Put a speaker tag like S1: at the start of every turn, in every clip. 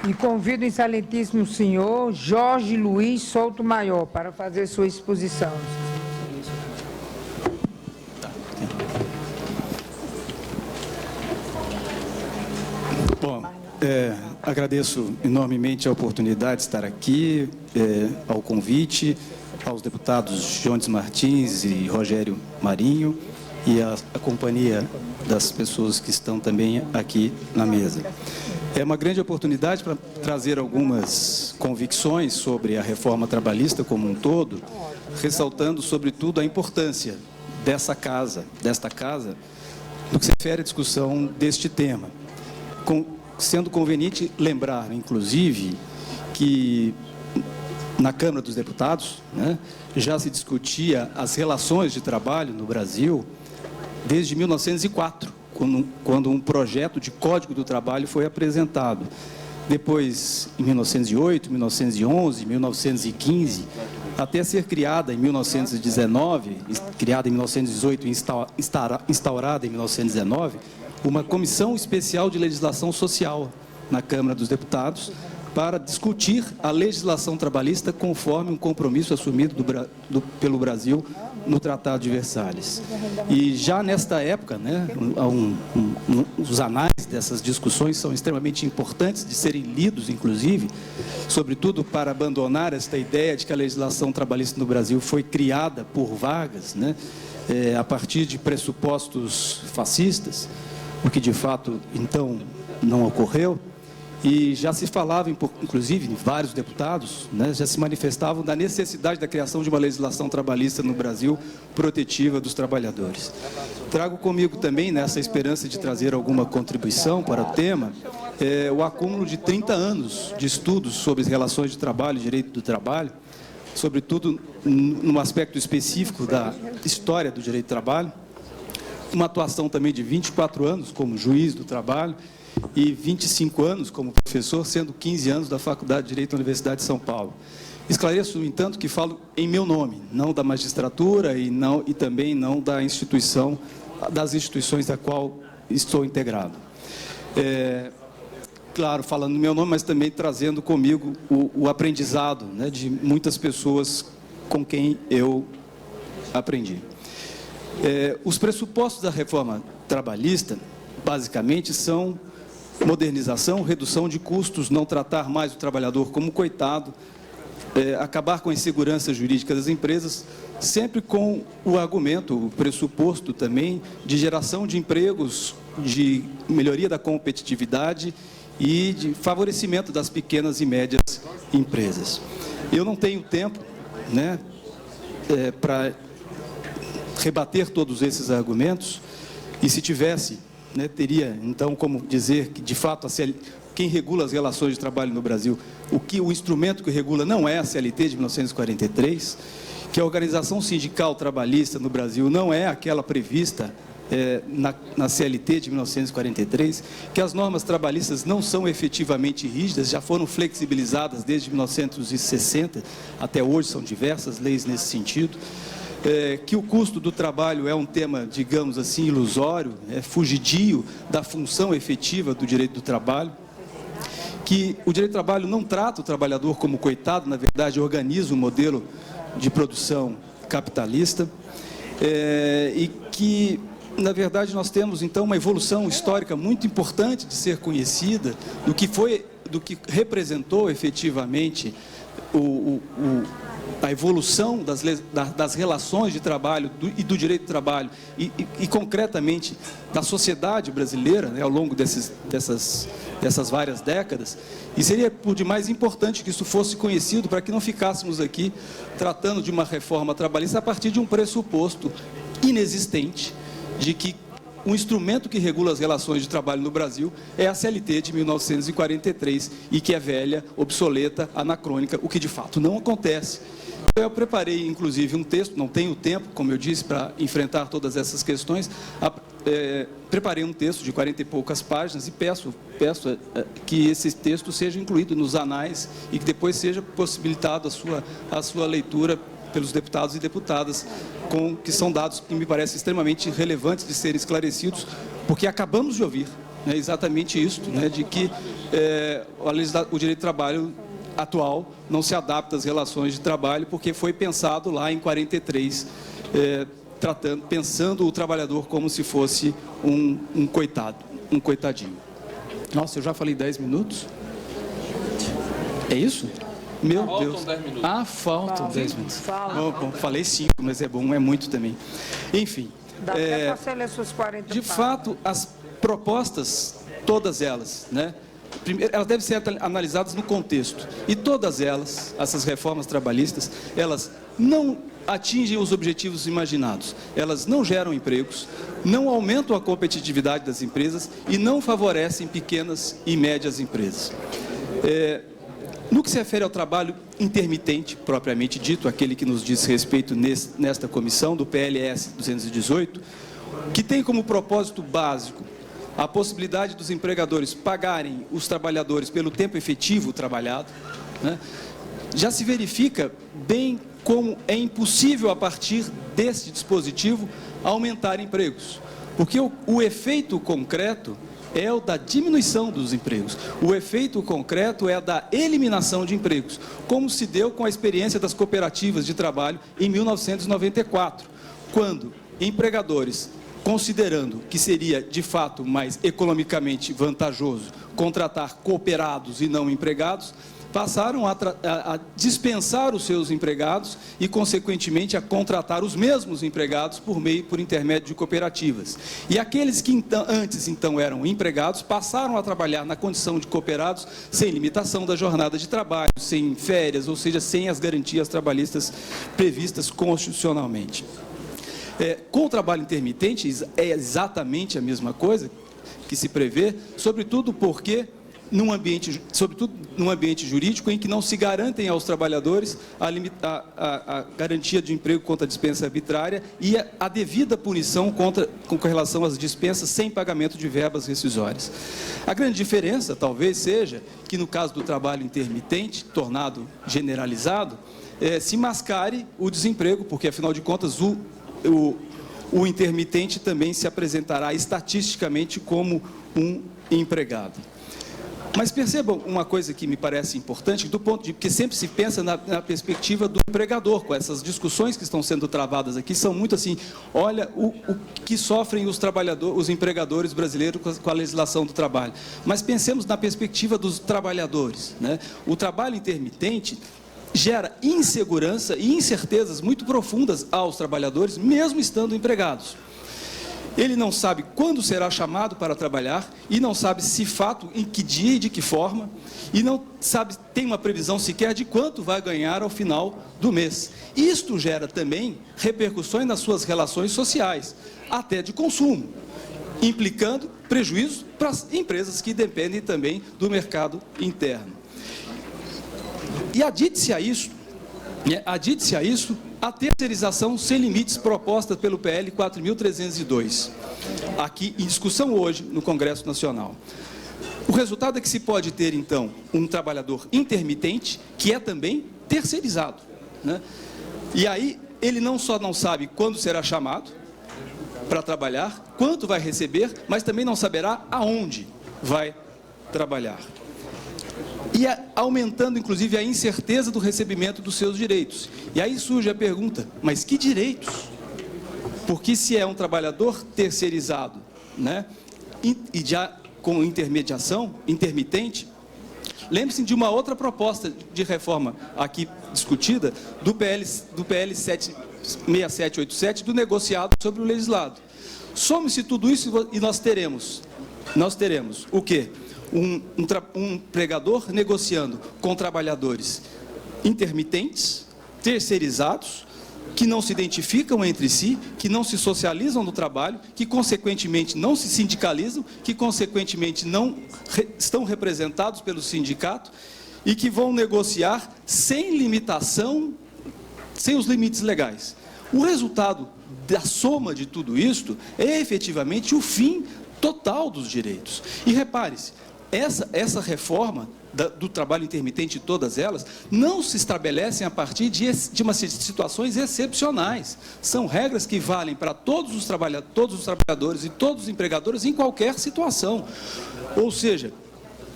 S1: E convido o excelentíssimo senhor Jorge Luiz Souto Maior para fazer sua exposição.
S2: Bom, agradeço enormemente a oportunidade de estar aqui, ao convite, aos deputados Jones Martins e Rogério Marinho e a companhia das pessoas que estão também aqui na mesa. É uma grande oportunidade para trazer algumas convicções sobre a reforma trabalhista como um todo, ressaltando, sobretudo, a importância desta casa, no que se refere à discussão deste tema. Sendo conveniente lembrar, inclusive, que na Câmara dos Deputados, né, já se discutia as relações de trabalho no Brasil desde 1904, quando um projeto de Código do Trabalho foi apresentado. Depois, em 1908, 1911, 1915, até ser criada em 1919, criada em 1918 e instaurada em 1919, uma comissão especial de legislação social na Câmara dos Deputados para discutir a legislação trabalhista conforme um compromisso assumido pelo Brasil no Tratado de Versalhes. E já nesta época, né, os anais dessas discussões são extremamente importantes de serem lidos, inclusive, sobretudo para abandonar esta ideia de que a legislação trabalhista no Brasil foi criada por Vargas, né, a partir de pressupostos fascistas, o que de fato, então, não ocorreu. E já se falava, inclusive, vários deputados, né, já se manifestavam da necessidade da criação de uma legislação trabalhista no Brasil protetiva dos trabalhadores. Trago comigo também, nessa esperança de trazer alguma contribuição para o tema, o acúmulo de 30 anos de estudos sobre as relações de trabalho e direito do trabalho, sobretudo num aspecto específico da história do direito do trabalho, uma atuação também de 24 anos como juiz do trabalho, e 25 anos como professor, sendo 15 anos da Faculdade de Direito da Universidade de São Paulo. Esclareço, no entanto, que falo em meu nome, não da magistratura e também não das instituições da qual estou integrado. Claro, falando no meu nome, mas também trazendo comigo o aprendizado, né, de muitas pessoas com quem eu aprendi. Os pressupostos da reforma trabalhista, basicamente, são modernização, redução de custos, não tratar mais o trabalhador como coitado, acabar com a insegurança jurídica das empresas, sempre com o argumento, o pressuposto também, de geração de empregos, de melhoria da competitividade e de favorecimento das pequenas e médias empresas. Eu não tenho tempo, né, para rebater todos esses argumentos, e se tivesse, né, teria, então, como dizer que, de fato, quem regula as relações de trabalho no Brasil, o instrumento que regula não é a CLT de 1943, que a organização sindical trabalhista no Brasil não é aquela prevista na CLT de 1943, que as normas trabalhistas não são efetivamente rígidas, já foram flexibilizadas desde 1960, até hoje são diversas leis nesse sentido, que o custo do trabalho é um tema, digamos assim, ilusório, fugidio da função efetiva do direito do trabalho, que o direito do trabalho não trata o trabalhador como coitado, na verdade, organiza um modelo de produção capitalista, e que, na verdade, nós temos, então, uma evolução histórica muito importante de ser conhecida, do que representou efetivamente a evolução das relações de trabalho e do direito do trabalho e concretamente, da sociedade brasileira, né, ao longo dessas várias décadas, e seria por demais importante que isso fosse conhecido para que não ficássemos aqui tratando de uma reforma trabalhista a partir de um pressuposto inexistente de que o instrumento que regula as relações de trabalho no Brasil é a CLT de 1943 e que é velha, obsoleta, anacrônica, o que de fato não acontece. Eu preparei, inclusive, um texto, não tenho tempo, como eu disse, para enfrentar todas essas questões, preparei um texto de 40 e poucas páginas e peço que esse texto seja incluído nos anais e que depois seja possibilitado a sua leitura pelos deputados e deputadas, que são dados que me parecem extremamente relevantes de serem esclarecidos, porque acabamos de ouvir É exatamente isso, né, de que o direito do trabalho atual não se adapta às relações de trabalho, porque foi pensado lá em 43, pensando o trabalhador como se fosse um coitado, um coitadinho. Nossa, eu já falei 10 minutos? É isso? Meu Deus. 10 minutos. Ah, faltam 10 minutos. Bom, falei 5, mas é bom, é muito também. Enfim.
S1: Dá até para você ler suas 40
S2: de fato, as propostas, todas elas, né? Primeiro, elas devem ser analisadas no contexto. E todas elas, essas reformas trabalhistas, elas não atingem os objetivos imaginados. Elas não geram empregos, não aumentam a competitividade das empresas e não favorecem pequenas e médias empresas. No que se refere ao trabalho intermitente, propriamente dito, aquele que nos diz respeito nesta comissão, do PLS 218, que tem como propósito básico a possibilidade dos empregadores pagarem os trabalhadores pelo tempo efetivo trabalhado, né? Já se verifica bem como é impossível, a partir deste dispositivo, aumentar empregos, porque o efeito concreto é o da diminuição dos empregos. O efeito concreto é a da eliminação de empregos, como se deu com a experiência das cooperativas de trabalho em 1994, quando empregadores, considerando que seria de fato mais economicamente vantajoso contratar cooperados e não empregados, passaram a dispensar os seus empregados e, consequentemente, a contratar os mesmos empregados por intermédio de cooperativas. E aqueles que antes eram empregados passaram a trabalhar na condição de cooperados, sem limitação da jornada de trabalho, sem férias, ou seja, sem as garantias trabalhistas previstas constitucionalmente. Com o trabalho intermitente é exatamente a mesma coisa que se prevê, sobretudo num ambiente jurídico em que não se garantem aos trabalhadores a garantia de emprego contra a dispensa arbitrária e a devida punição com relação às dispensas sem pagamento de verbas rescisórias. A grande diferença, talvez, seja que, no caso do trabalho intermitente, tornado generalizado, se mascare o desemprego, porque, afinal de contas, o intermitente também se apresentará estatisticamente como um empregado. Mas percebam uma coisa que me parece importante, porque sempre se pensa na perspectiva do empregador, com essas discussões que estão sendo travadas aqui, são muito assim, olha o que sofrem os empregadores brasileiros com a legislação do trabalho. Mas pensemos na perspectiva dos trabalhadores, né? O trabalho intermitente gera insegurança e incertezas muito profundas aos trabalhadores, mesmo estando empregados. Ele não sabe quando será chamado para trabalhar e não sabe se fato, em que dia e de que forma, e não sabe, tem uma previsão sequer de quanto vai ganhar ao final do mês. Isto gera também repercussões nas suas relações sociais, até de consumo, implicando prejuízos para as empresas que dependem também do mercado interno. E adite-se a isso, a terceirização sem limites proposta pelo PL 4.302, aqui em discussão hoje no Congresso Nacional. O resultado é que se pode ter, então, um trabalhador intermitente, que é também terceirizado, né? E aí, ele não só não sabe quando será chamado para trabalhar, quanto vai receber, mas também não saberá aonde vai trabalhar. E aumentando, inclusive, a incerteza do recebimento dos seus direitos. E aí surge a pergunta, mas que direitos? Porque se é um trabalhador terceirizado, né, e já com intermediação, intermitente, lembre-se de uma outra proposta de reforma aqui discutida, do PL 6787, do negociado sobre o legislado. Some-se tudo isso e nós teremos o quê? Um empregador negociando com trabalhadores intermitentes, terceirizados, que não se identificam entre si, que não se socializam no trabalho, que consequentemente não se sindicalizam, que consequentemente não estão representados pelo sindicato e que vão negociar sem limitação, sem os limites legais. O resultado da soma de tudo isto é efetivamente o fim total dos direitos. E repare-se, essa reforma do trabalho intermitente, todas elas, não se estabelecem a partir de umas situações excepcionais. São regras que valem para todos os trabalhadores e todos os empregadores em qualquer situação. Ou seja,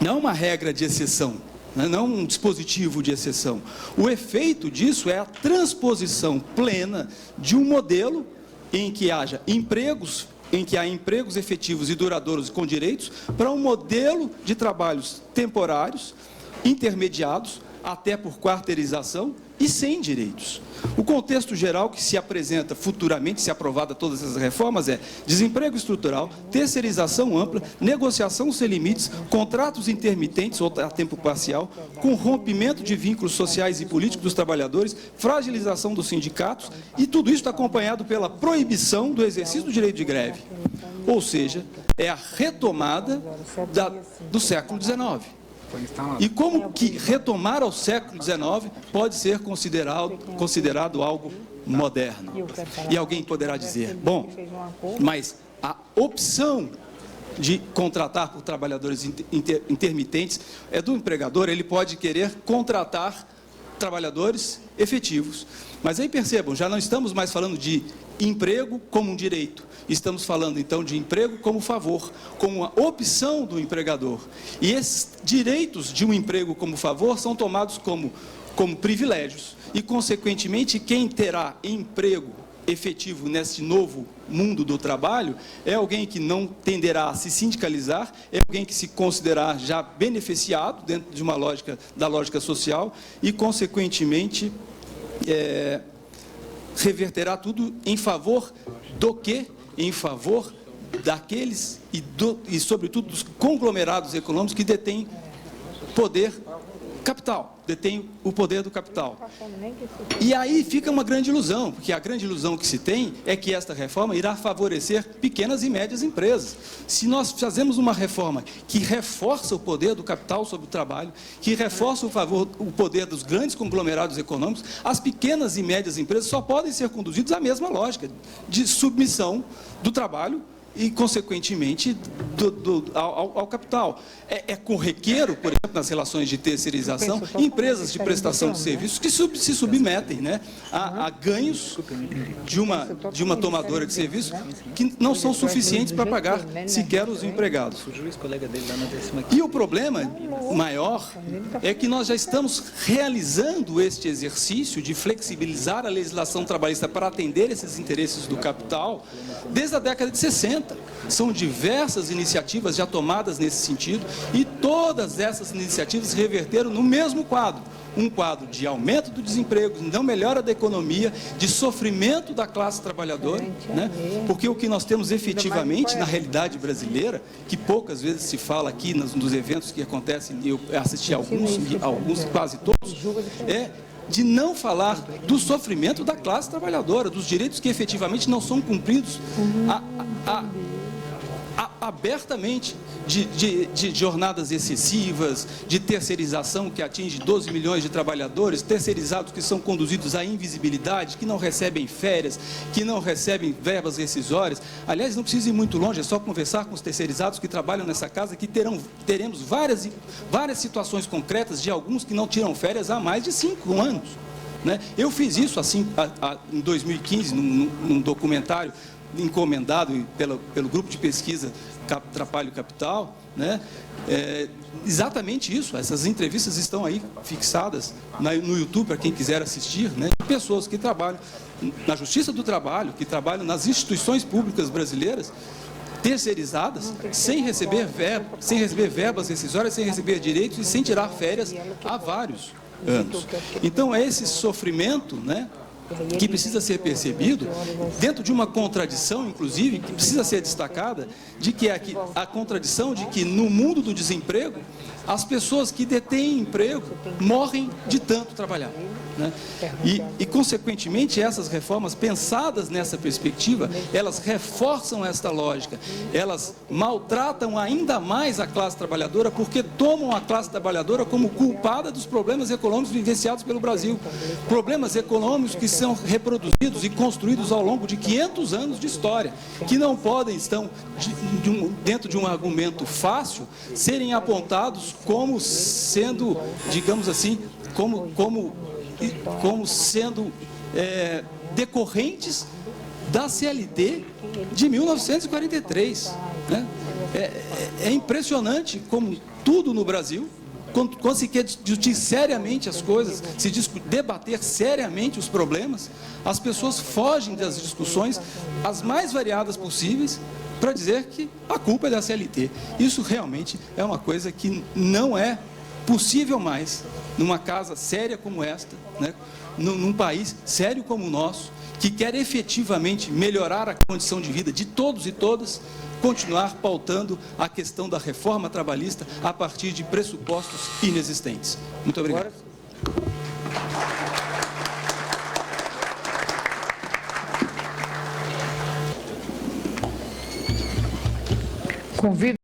S2: não é uma regra de exceção, não um dispositivo de exceção. O efeito disso é a transposição plena de um modelo em que há empregos efetivos e duradouros com direitos, para um modelo de trabalhos temporários, intermediados, até por quarteirização e sem direitos. O contexto geral que se apresenta futuramente, se aprovada todas essas reformas, é desemprego estrutural, terceirização ampla, negociação sem limites, contratos intermitentes ou a tempo parcial, com rompimento de vínculos sociais e políticos dos trabalhadores, fragilização dos sindicatos, e tudo isso está acompanhado pela proibição do exercício do direito de greve. Ou seja, é a retomada do século XIX. E como que retomar ao século XIX pode ser considerado algo moderno? E alguém poderá dizer, bom, mas a opção de contratar por trabalhadores intermitentes é do empregador, ele pode querer contratar trabalhadores efetivos. Mas aí percebam, já não estamos mais falando de emprego como um direito, estamos falando então de emprego como favor, como uma opção do empregador. E esses direitos de um emprego como favor são tomados como privilégios e, consequentemente, quem terá emprego efetivo nesse novo mundo do trabalho é alguém que não tenderá a se sindicalizar, é alguém que se considerar já beneficiado dentro de uma lógica social e, consequentemente, reverterá tudo em favor do quê? Em favor daqueles e, sobretudo, dos conglomerados econômicos que detêm poder capital, detêm o poder do capital. E aí fica uma grande ilusão, porque a grande ilusão que se tem é que esta reforma irá favorecer pequenas e médias empresas. Se nós fazemos uma reforma que reforça o poder do capital sobre o trabalho, que reforça o poder dos grandes conglomerados econômicos, as pequenas e médias empresas só podem ser conduzidas à mesma lógica de submissão do trabalho e, consequentemente, ao capital. É corriqueiro, por exemplo, nas relações de terceirização, empresas de prestação de serviços que se submetem, né, a ganhos de uma tomadora de serviços que não são suficientes para pagar sequer os empregados. E o problema maior é que nós já estamos realizando este exercício de flexibilizar a legislação trabalhista para atender esses interesses do capital desde a década de 60. São diversas iniciativas já tomadas nesse sentido e todas essas iniciativas se reverteram no mesmo quadro. Um quadro de aumento do desemprego, não melhora da economia, de sofrimento da classe trabalhadora, né? Porque o que nós temos efetivamente na realidade brasileira, que poucas vezes se fala aqui nos eventos que acontecem, eu assisti a alguns, quase todos, é de não falar do sofrimento da classe trabalhadora, dos direitos que efetivamente não são cumpridos abertamente, de jornadas excessivas, de terceirização que atinge 12 milhões de trabalhadores, terceirizados que são conduzidos à invisibilidade, que não recebem férias, que não recebem verbas rescisórias. Aliás, não precisa ir muito longe, é só conversar com os terceirizados que trabalham nessa casa, que teremos várias situações concretas de alguns que não tiram férias há mais de 5 anos. Né? Eu fiz isso assim, em 2015, num documentário encomendado pelo grupo de pesquisa Trabalho Capital, né? Exatamente isso, essas entrevistas estão aí fixadas no YouTube para quem quiser assistir, né? Pessoas que trabalham na Justiça do Trabalho, que trabalham nas instituições públicas brasileiras, terceirizadas, sem receber verbas rescisórias, sem receber direitos e sem tirar férias há vários anos. Então é esse sofrimento, né, que precisa ser percebido dentro de uma contradição, inclusive, que precisa ser destacada, de que é a contradição de que no mundo do desemprego, as pessoas que detêm emprego morrem de tanto trabalhar. Né? E, consequentemente, essas reformas pensadas nessa perspectiva, elas reforçam esta lógica, elas maltratam ainda mais a classe trabalhadora, porque tomam a classe trabalhadora como culpada dos problemas econômicos vivenciados pelo Brasil. Problemas econômicos que são reproduzidos e construídos ao longo de 500 anos de história, que não podem, dentro de um argumento fácil, serem apontados como sendo, digamos assim, como sendo decorrentes da CLT de 1943. Né? É impressionante como tudo no Brasil, quando se quer discutir seriamente as coisas, debater seriamente os problemas, as pessoas fogem das discussões as mais variadas possíveis para dizer que a culpa é da CLT. Isso realmente é uma coisa que não é possível mais numa casa séria como esta, né? Num país sério como o nosso, que quer efetivamente melhorar a condição de vida de todos e todas, continuar pautando a questão da reforma trabalhista a partir de pressupostos inexistentes. Muito obrigado.
S1: Convido